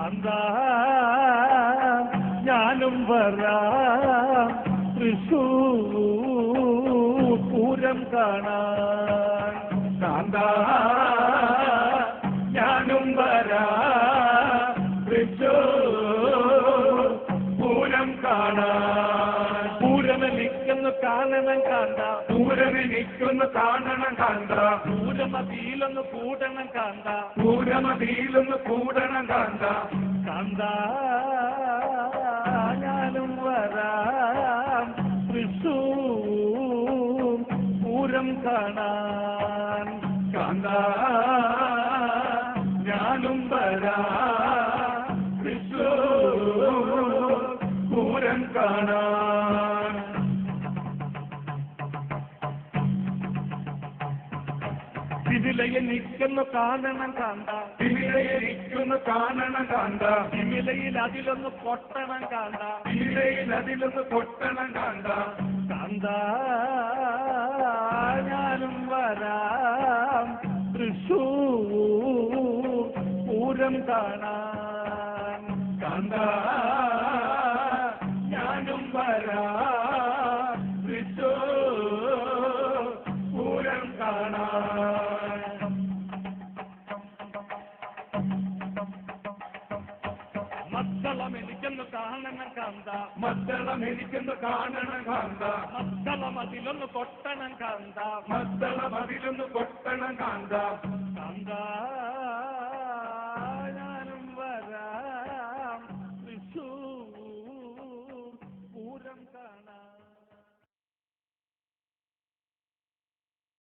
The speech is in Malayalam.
കാന്ത ഞാനും വരാം തൃശൂർ പൂരം കാണാൻ. കാന്ത ഞാനും വരാം തൃശൂർ പൂരം കാണാൻ. പൂരമെനിക്കൊന്ന് കാണണം കാന്ത, പൂരമെനിക്കൊന്ന് കാണണം കാന്ത, പൂരമതിയിലൊന്ന് കൂടണം കാന്ത, പൂരമതിയിലൊന്ന് കൂടണം കാന്ത. കാന്ത ഞാനും വരാം തൃശൂർ പൂരം കാണാൻ. കാന്ത ഞാനും വരാം തൃശൂർ പൂരം കാണാൻ. തിമിലയെ നിൽക്കുന്നു കാണണം കാന്ത, തിമിലയെ നിൽക്കുന്നു കാണണം കാന്ത, തിമിലയിൽ അതിലൊന്ന് കൊട്ടണം കാന്ത, തിമിലയിൽ അതിലൊന്ന് കൊട്ടണം കാന്ത. കാന്ത ഞാനും വരാം തൃശൂർ പൂരം കാണാൻ. കാന്ത ഞാനും വരാം തൃശൂർ പൂരം കാണാൻ. മദ്ദളം എനിക്കൊന്ന് കാണണം കാന്ത, മദ്ദളം എനിക്കൊന്ന് കാണണം കാന്ത, മദ്ദളം അതിലൊന്ന് കൊട്ടണം കാന്ത, മദ്ദളം അതിലൊന്ന് കൊട്ടണം കാന്ത.